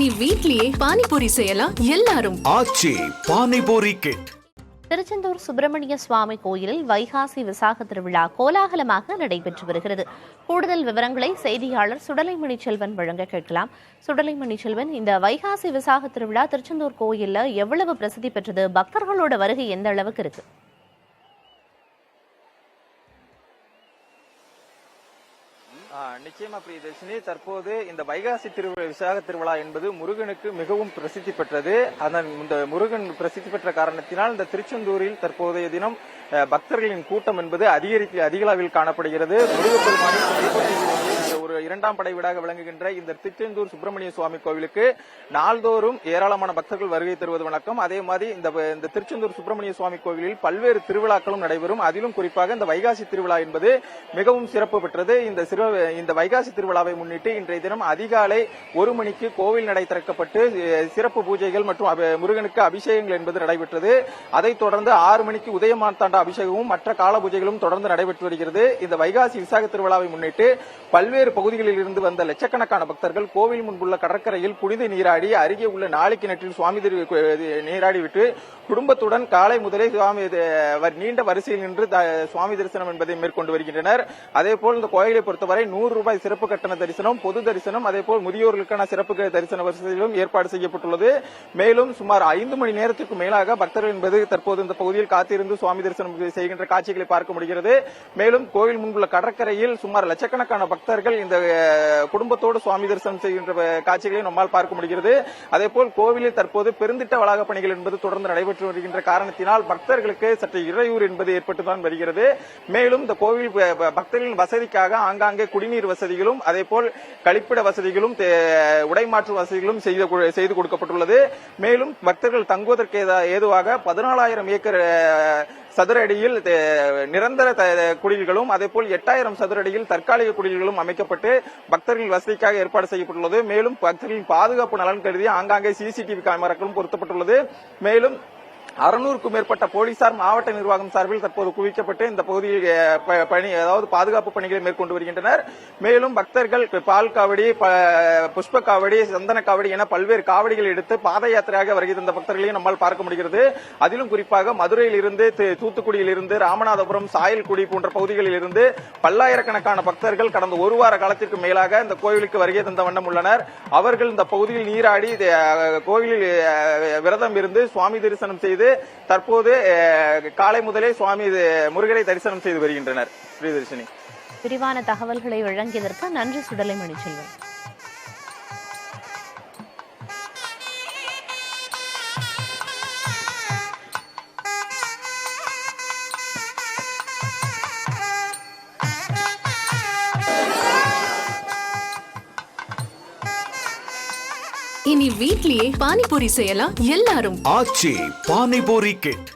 இனி வீட்லயே பானிபூரி செய்யலாம் எல்லாரும். ஆச்சி பானிபூரி கிட். திருச்செந்தூர் சுப்பிரமணிய சுவாமி கோயிலில் வைகாசி விசாக திருவிழா கோலாகலமாக நடைபெற்று வருகிறது. கூடுதல் விவரங்களை செய்தியாளர் சுடலைமணி செல்வன் வழங்க கேட்கலாம். சுடலைமணி செல்வன், இந்த வைகாசி விசாக திருவிழா திருச்செந்தூர் கோயில்ல எவ்வளவு பிரசித்தி பெற்றது? பக்தர்களோட வருகை எந்த அளவுக்கு இருக்கு? நிச்சயமா பிரியதர்ஷினி, தற்போது இந்த வைகாசி விசாக திருவிழா என்பது முருகனுக்கு மிகவும் பிரசித்தி பெற்றது. அதன் இந்த முருகன் பிரசித்தி பெற்ற காரணத்தினால் இந்த திருச்செந்தூரில் தற்போதைய தினம் பக்தர்களின் கூட்டம் என்பது அதிக அளவில் காணப்படுகிறது. முருகப்பெருமானின் ஒரு இரண்டாம் படை வீடாக விளங்குகின்ற இந்த திருச்செந்தூர் சுப்பிரமணிய சுவாமி கோவிலுக்கு நாள்தோறும் ஏராளமான பக்தர்கள் வருகை தருவது வணக்கம். அதே மாதிரி இந்த திருச்செந்தூர் சுப்பிரமணிய சுவாமி கோவிலில் பல்வேறு திருவிழாக்களும் நடைபெறும். அதிலும் குறிப்பாக இந்த வைகாசி திருவிழா என்பது மிகவும் சிறப்பு பெற்றது. இந்த வைகாசி திருவிழாவை முன்னிட்டு இன்றைய தினம் அதிகாலை 1 மணிக்கு கோவில் நடை திறக்கப்பட்டு சிறப்பு பூஜைகள் மற்றும் முருகனுக்கு அபிஷேகங்கள் என்பது நடைபெற்றது. அதைத் தொடர்ந்து 6 மணிக்கு உதயமார்த்தாண்ட அபிஷேகமும் மற்ற கால பூஜைகளும் தொடர்ந்து நடைபெற்று வருகிறது. இந்த வைகாசி விசாக திருவிழாவை முன்னிட்டு பல்வேறு பகுதிகளில் இருந்து வந்த லட்சக்கணக்கான பக்தர்கள் கோவில் முன்புள்ள கடற்கரையில் புனித நீராடி அருகே உள்ள நாளை கிணற்றில் சுவாமி நீராடிவிட்டு குடும்பத்துடன் காலை முதலே நீண்ட வரிசையில் நின்று சுவாமி தரிசனம் என்பதை மேற்கொண்டு வருகின்றனர். அதேபோல் இந்த கோயிலை பொறுத்தவரை 100 ரூபாய் சிறப்பு கட்டண தரிசனம், பொது தரிசனம், அதேபோல் முதியோர்களுக்கான சிறப்பு தரிசன வரிசையிலும் ஏற்பாடு செய்யப்பட்டுள்ளது. மேலும் சுமார் 5 மணி நேரத்திற்கு மேலாக பக்தர்கள் என்பது தற்போது இந்த பகுதியில் காத்திருந்து சுவாமி தரிசனம் செய்கின்ற காட்சிகளை பார்க்க முடிகிறது. மேலும் கோவில் முன்புள்ள கடற்கரையில் சுமார் லட்சக்கணக்கான பக்தர்கள் இந்த குடும்பத்தோடு சுவாமி தரிசனம் செய்கின்ற காட்சிகளை நம்மால் பார்க்க முடிகிறது. அதேபோல் கோவிலில் தற்போது பெருந்திட்ட வளாக பணிகள் என்பது தொடர்ந்து நடைபெற்று வருகின்ற காரணத்தினால் பக்தர்களுக்கு சற்று இடையூறு என்பது ஏற்பட்டுதான் வருகிறது. மேலும் இந்த கோவில் பக்தர்களின் வசதிக்காக ஆங்காங்கே குடிநீர் வசதிகளும் அதேபோல் கழிப்பிட வசதிகளும் உடைமாற்று வசதிகளும் செய்து கொடுக்கப்பட்டுள்ளது. மேலும் பக்தர்கள் தங்குவதற்கு ஏதுவாக 14,000 ஏக்கர் சதுர அடியில் நிரந்தர குடில்களும் அதேபோல் 8,000 சதுர அடியில் தற்காலிக குடில்களும் அமைக்கப்பட்டு பக்தர்களின் வசதிக்காக ஏற்பாடு செய்யப்பட்டுள்ளது. மேலும் பக்தர்களின் பாதுகாப்பு நலன் கருதி ஆங்காங்கே சிசிடிவி கேமராக்களும் பொருத்தப்பட்டுள்ளது. மேலும் 600க்கும் மேற்பட்ட போலீசார் மாவட்ட நிர்வாகம் சார்பில் தற்போது குவிக்கப்பட்டு இந்த பகுதியில் பாதுகாப்பு பணிகளை மேற்கொண்டு வருகின்றனர். மேலும் பக்தர்கள் பால் காவடி, புஷ்ப காவடி, சந்தன காவடி என பல்வேறு காவடிகள் எடுத்து பாத யாத்திரையாக வருகை தந்த பக்தர்களையும் நம்மால் பார்க்க முடிகிறது. அதிலும் குறிப்பாக மதுரையில் இருந்து, தூத்துக்குடியில் இருந்து, ராமநாதபுரம், சாயல்குடி போன்ற பகுதிகளில் இருந்து பல்லாயிரக்கணக்கான பக்தர்கள் கடந்த 1 வார காலத்திற்கு மேலாக இந்த கோவிலுக்கு வருகை தந்த வண்ணம் உள்ளனர். அவர்கள் இந்த பகுதியில் நீராடி கோவிலில் விரதம் இருந்து சுவாமி தரிசனம் செய்து தற்போது காலை முதலே சுவாமி முருகனை தரிசனம் செய்து வருகின்றனர். பிரியதர்ஷினி, விரிவான தகவல்களை வழங்கியதற்கு நன்றி சுடலைமணி செல்வன். இனி வீட்லயே பானிபூரி செய்யலாம் எல்லாரும். ஆச்சி பானிபூரி கிட்.